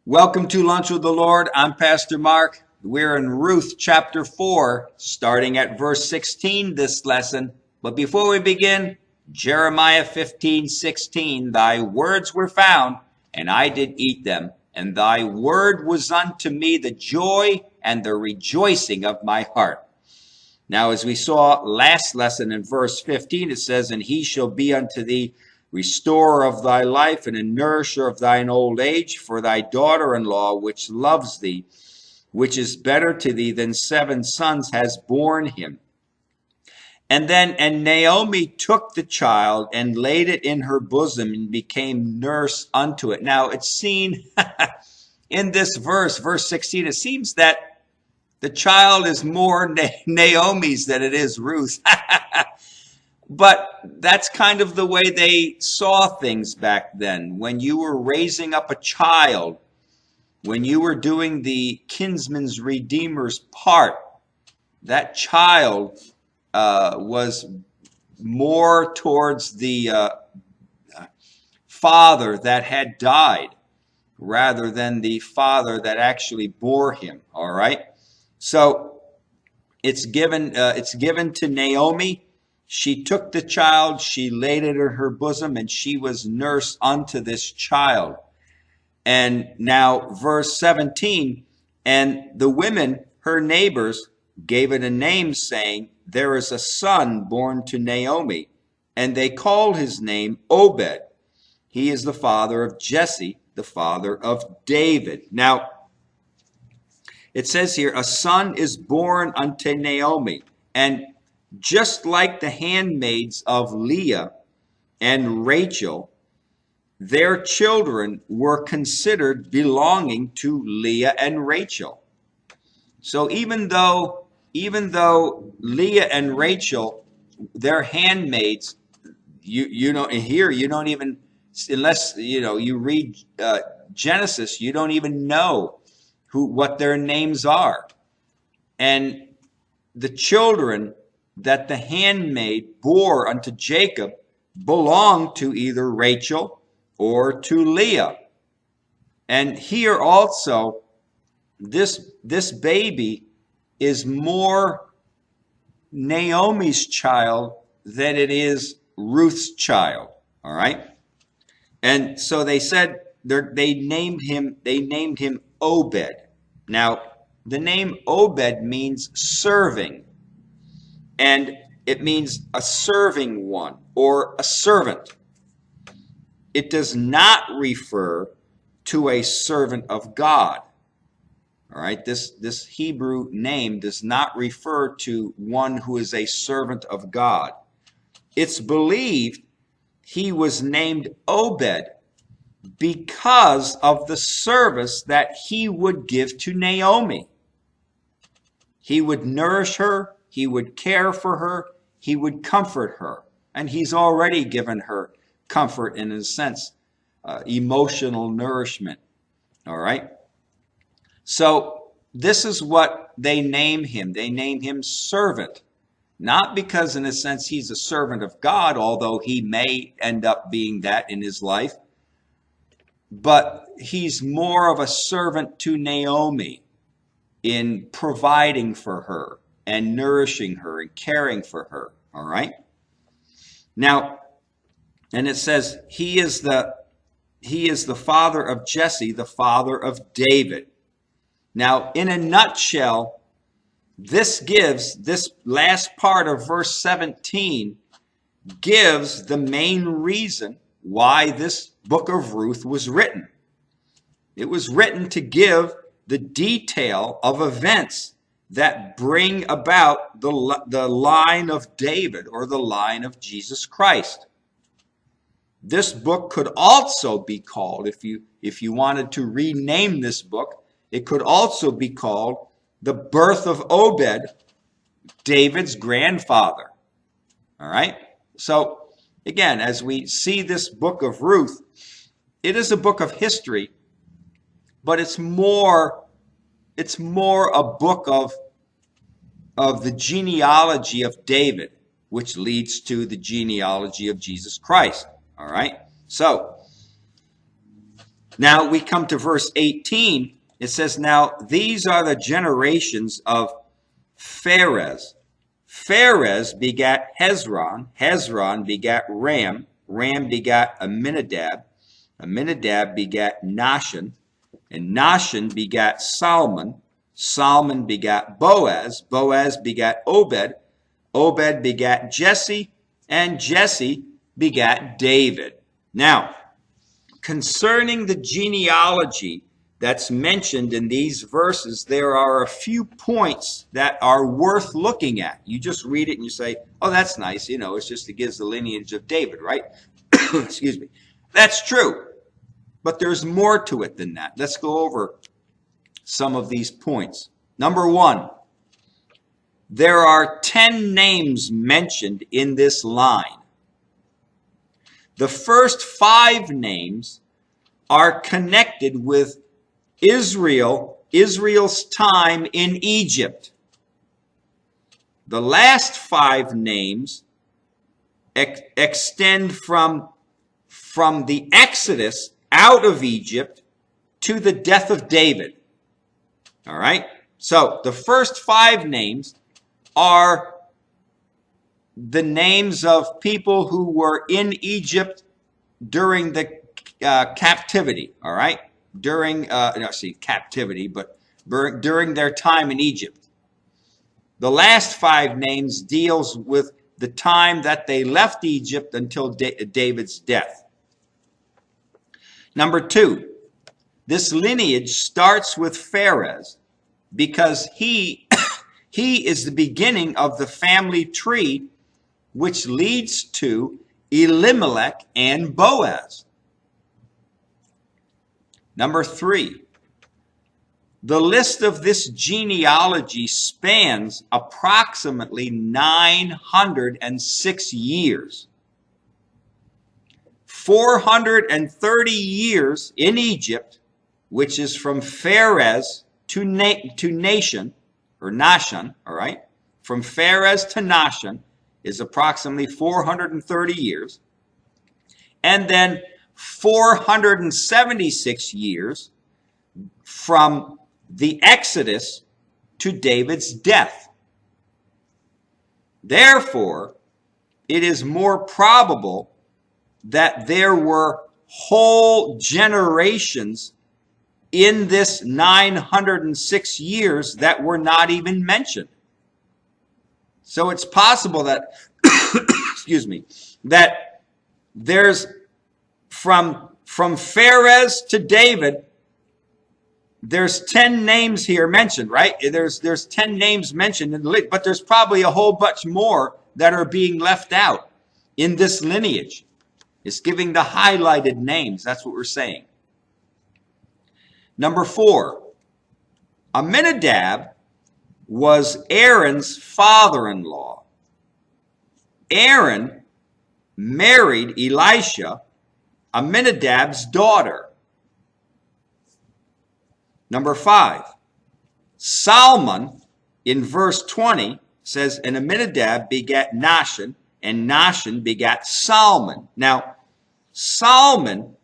Welcome to Lunch with the Lord. I'm Pastor Mark. We're in Ruth chapter 4, starting at verse 16 this lesson. But before we begin, Jeremiah 15:16, thy words were found, and I did eat them, and thy word was unto me the joy and the rejoicing of my heart. Now, as we saw last lesson in verse 15, it says, and he shall be unto thee restorer of thy life and a nourisher of thine old age, for thy daughter-in-law, which loves thee, which is better to thee than 7 sons, has borne him. And Naomi took the child and laid it in her bosom and became nurse unto it. Now, it's seen in this verse 16, it seems that the child is more Naomi's than it is Ruth. But that's kind of the way they saw things back then. When you were raising up a child, when you were doing the kinsman's redeemer's part, that child was more towards the father that had died rather than the father that actually bore him. All right. So it's given to Naomi. She took the child, she laid it in her bosom, and she was nurse unto this child. And now verse 17, and the women, her neighbors, gave it a name, saying, there is a son born to Naomi. And they called his name Obed. He is the father of Jesse, the father of David. Now, it says here, a son is born unto Naomi. And just like the handmaids of Leah and Rachel, their children were considered belonging to Leah and Rachel. So even though Leah and Rachel, their handmaids, you don't even, unless you read Genesis, you don't even know what their names are. And the children that the handmaid bore unto Jacob belonged to either Rachel or to Leah. And here also, this baby is more Naomi's child than it is Ruth's child. All right. And so they said they named him Obed. Now, the name Obed means serving. And it means a serving one or a servant. It does not refer to a servant of God. All right, this Hebrew name does not refer to one who is a servant of God. It's believed he was named Obed because of the service that he would give to Naomi. He would nourish her. He would care for her. He would comfort her. And he's already given her comfort in a sense, emotional nourishment. All right. So this is what they name him. They name him servant. Not because in a sense he's a servant of God, although he may end up being that in his life. But he's more of a servant to Naomi in providing for her and nourishing her and caring for her. All right. Now, and it says he is the father of Jesse, the father of David. Now, in a nutshell, this last part of verse 17 gives the main reason why this book of Ruth was written. It was written to give the detail of events that bring about the line of David or the line of Jesus Christ. This book could also be called, if you wanted to rename this book, it could also be called The Birth of Obed, David's grandfather. All right? So, again, as we see this book of Ruth, it is a book of history, but it's more a book of the genealogy of David, which leads to the genealogy of Jesus Christ. All right. So Now we come to verse 18. It says, now these are the generations of Pharez. Pharez begat Hezron. Hezron begat Ram. Ram begat Amminadab. Amminadab begat Nahshon. And Nahshon begat Salmon. Salmon begat Boaz. Boaz begat Obed. Obed begat Jesse. And Jesse begat David. Now, concerning the genealogy that's mentioned in these verses, there are a few points that are worth looking at. You just read it and you say, oh, that's nice. You know, it's just, it gives the lineage of David, right? Excuse me. That's true. But there's more to it than that. Let's go over some of these points. Number one, there are 10 names mentioned in this line. The first 5 names are connected with Israel's time in Egypt. The last 5 names extend from the Exodus out of Egypt to the death of David. All right? So the first 5 names are the names of people who were in Egypt during the captivity. All right? During captivity, but during their time in Egypt. The last 5 names deals with the time that they left Egypt until David's death. Number 2, this lineage starts with Pharez because he is the beginning of the family tree which leads to Elimelech and Boaz. Number 3, the list of this genealogy spans approximately 906 years. 430 years in Egypt, which is from Pharez to Nahshon, all right? From Pharez to Nahshon is approximately 430 years. And then 476 years from the Exodus to David's death. Therefore, it is more probable that there were whole generations in this 906 years that were not even mentioned. So it's possible that, excuse me, that there's from Pharez to David, there's 10 names here mentioned, right? There's 10 names mentioned in the list, but there's probably a whole bunch more that are being left out in this lineage. It's giving the highlighted names. That's what we're saying. Number 4, Amminadab was Aaron's father-in-law. Aaron married Elisha, Amminadab's daughter. Number 5, Salmon in verse 20 says, and Amminadab begat Nahshon, and Nahshon begat Salmon. Now, Salmon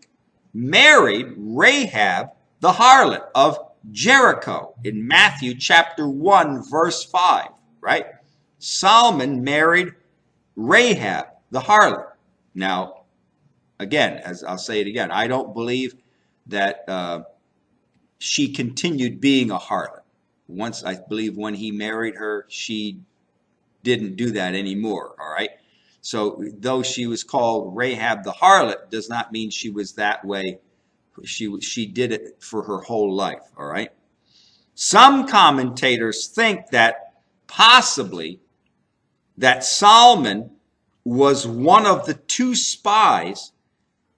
married Rahab the harlot of Jericho in Matthew chapter 1 verse 5, right? Salmon married Rahab the harlot. Now, again, as I'll say it again, I don't believe that she continued being a harlot. Once, I believe when he married her, she didn't do that anymore, all right? So though she was called Rahab the harlot, does not mean she was that way. She did it for her whole life, all right? Some commentators think that possibly that Salmon was one of the 2 spies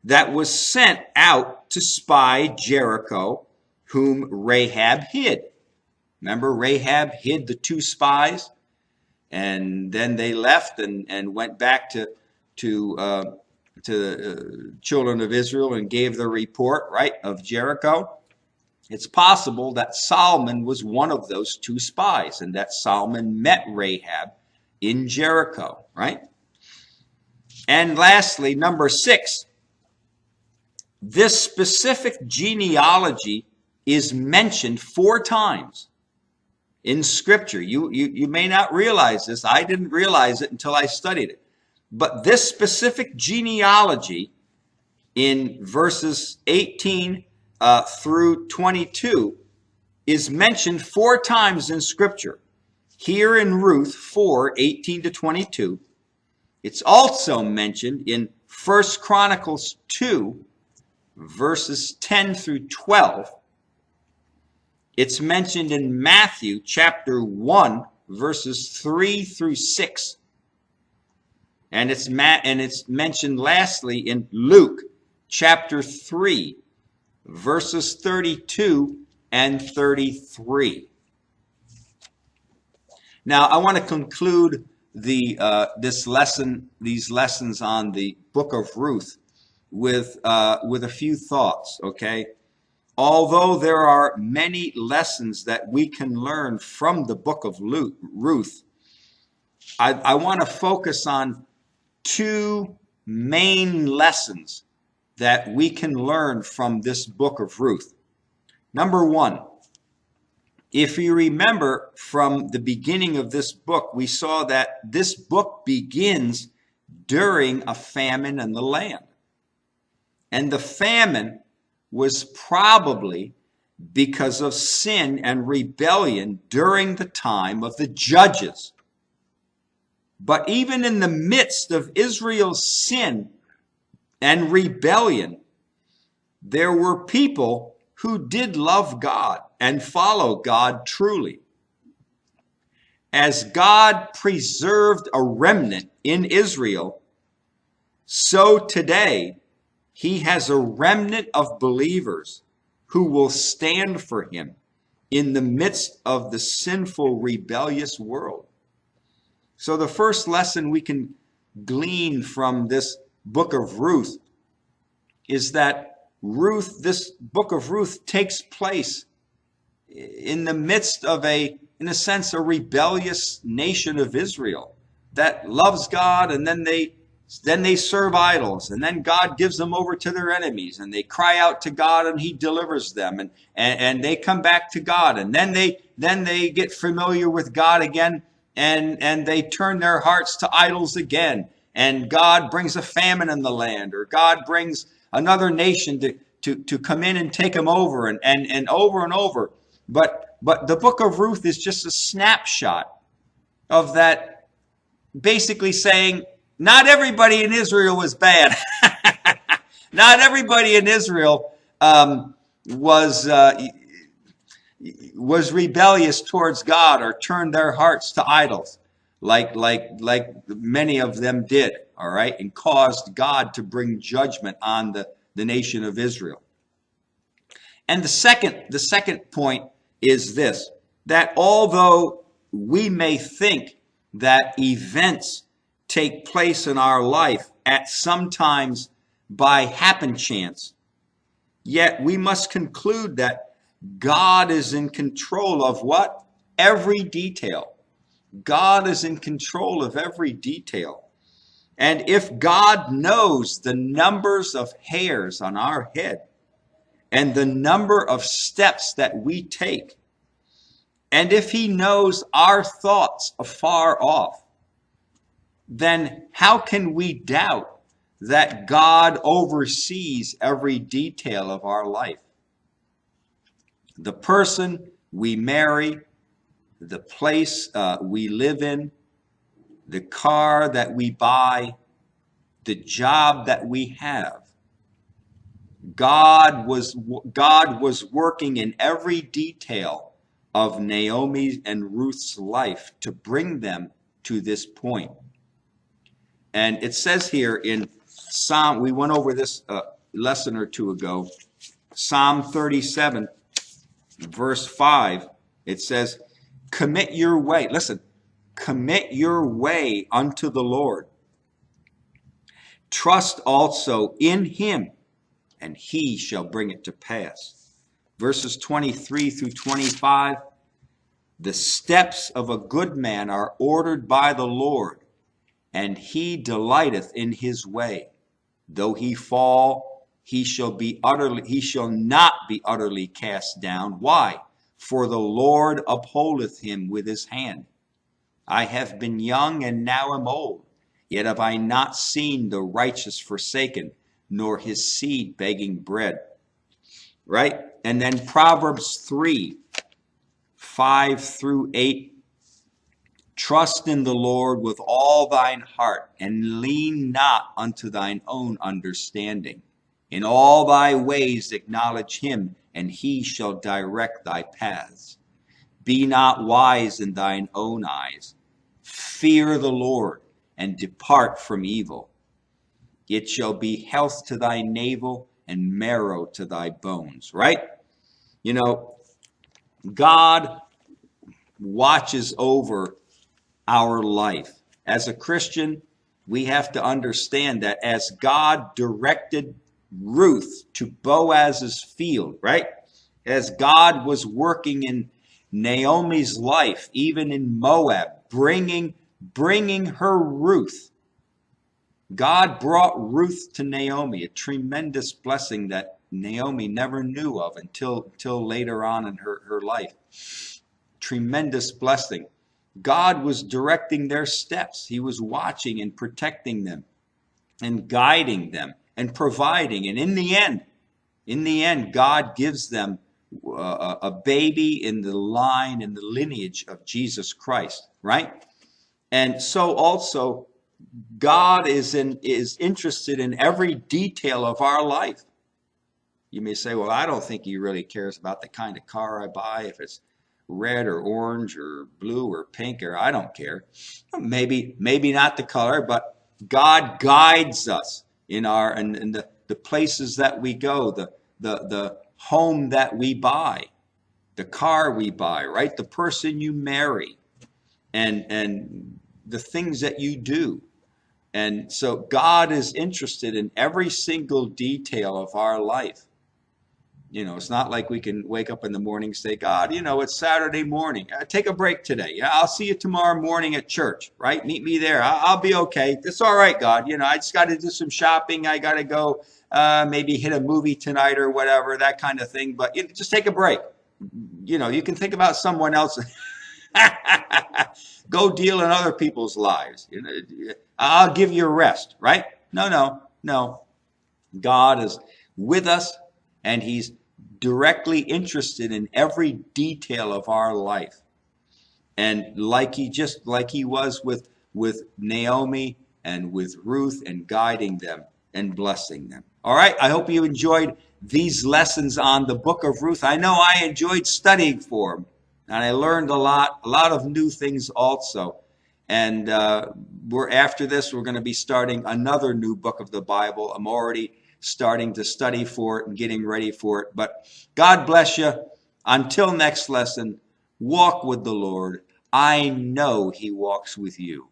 that was sent out to spy Jericho, whom Rahab hid. Remember, Rahab hid the 2 spies? And then they left and went back to the children of Israel and gave the report, right, of Jericho. It's possible that Solomon was one of those 2 spies and that Solomon met Rahab in Jericho, right? And lastly, number 6, This specific genealogy is mentioned 4 times in Scripture. You may not realize this. I didn't realize it until I studied it. But this specific genealogy in verses 18 through 22 is mentioned 4 times in Scripture. Here in Ruth 4:18 to 22. It's also mentioned in 1 Chronicles 2, verses 10 through 12. It's mentioned in Matthew chapter 1, verses 3 through 6. And it's mentioned lastly in Luke chapter 3, verses 32 and 33. Now, I want to conclude these lessons on the book of Ruth with a few thoughts, okay? Although there are many lessons that we can learn from the book of Ruth, I want to focus on 2 main lessons that we can learn from this book of Ruth. Number 1, if you remember from the beginning of this book, we saw that this book begins during a famine in the land. And the famine was probably because of sin and rebellion during the time of the judges. But even in the midst of Israel's sin and rebellion, there were people who did love God and follow God truly. As God preserved a remnant in Israel, so today he has a remnant of believers who will stand for him in the midst of the sinful, rebellious world. So the first lesson we can glean from this book of Ruth is that this book of Ruth takes place in the midst of in a sense, a rebellious nation of Israel that loves God, and then they serve idols, and then God gives them over to their enemies, and they cry out to God and he delivers them, and they come back to God, and then they get familiar with God again, and they turn their hearts to idols again, and God brings a famine in the land, or God brings another nation to come in and take them over, and over and over. But the book of Ruth is just a snapshot of that, basically saying, not everybody in Israel was bad. Not everybody in Israel was rebellious towards God or turned their hearts to idols, like many of them did, all right, and caused God to bring judgment on the nation of Israel. And the second point is this, that although we may think that events take place in our life at sometimes by happen chance, yet we must conclude that God is in control of what? Every detail. God is in control of every detail. And if God knows the numbers of hairs on our head and the number of steps that we take, and if he knows our thoughts afar off, then how can we doubt that God oversees every detail of our life? The person we marry, the place we live in, the car that we buy, the job that we have. God was working in every detail of Naomi and Ruth's life to bring them to this point. And it says here in Psalm, we went over this lesson or two ago, Psalm 37, verse 5, it says, commit your way unto the Lord. Trust also in him, and he shall bring it to pass. Verses 23 through 25, the steps of a good man are ordered by the Lord, and he delighteth in his way. Though he fall, he shall not be utterly cast down. Why? For the Lord upholdeth him with his hand. I have been young and now am old, yet have I not seen the righteous forsaken, nor his seed begging bread. Right? And then Proverbs 3, 5 through 8. Trust in the Lord with all thine heart, and lean not unto thine own understanding. In all thy ways acknowledge him, and he shall direct thy paths. Be not wise in thine own eyes. Fear the Lord, and depart from evil. It shall be health to thy navel, and marrow to thy bones. Right? You know, God watches over our life. As a Christian, we have to understand that as God directed Ruth to Boaz's field, right? As God was working in Naomi's life, even in Moab, bringing her Ruth. God brought Ruth to Naomi, a tremendous blessing that Naomi never knew of until later on in her life. Tremendous blessing. God was directing their steps. He was watching and protecting them and guiding them and providing. And in the end, God gives them a baby in the line, in the lineage of Jesus Christ, right? And so also, God is interested in every detail of our life. You may say, well, I don't think he really cares about the kind of car I buy, if it's red or orange or blue or pink, or I don't care. Maybe not the color, but God guides us in the places that we go, the home that we buy, the car we buy, right? The person you marry, and the things that you do. And so God is interested in every single detail of our life. You know, it's not like we can wake up in the morning and say, God, it's Saturday morning. Take a break today. Yeah, I'll see you tomorrow morning at church, right? Meet me there. I'll be okay. It's all right, God. I just got to do some shopping. I got to go maybe hit a movie tonight or whatever, that kind of thing. But just take a break. You can think about someone else. Go deal in other people's lives. I'll give you a rest, right? No. God is with us, and he's directly interested in every detail of our life. And like he was with Naomi and with Ruth, and guiding them and blessing them. All right, I hope you enjoyed these lessons on the book of Ruth. I know I enjoyed studying for them, and I learned a lot of new things also. And after this, we're going to be starting another new book of the Bible. I'm already starting to study for it and getting ready for it. But God bless you. Until next lesson, walk with the Lord. I know he walks with you.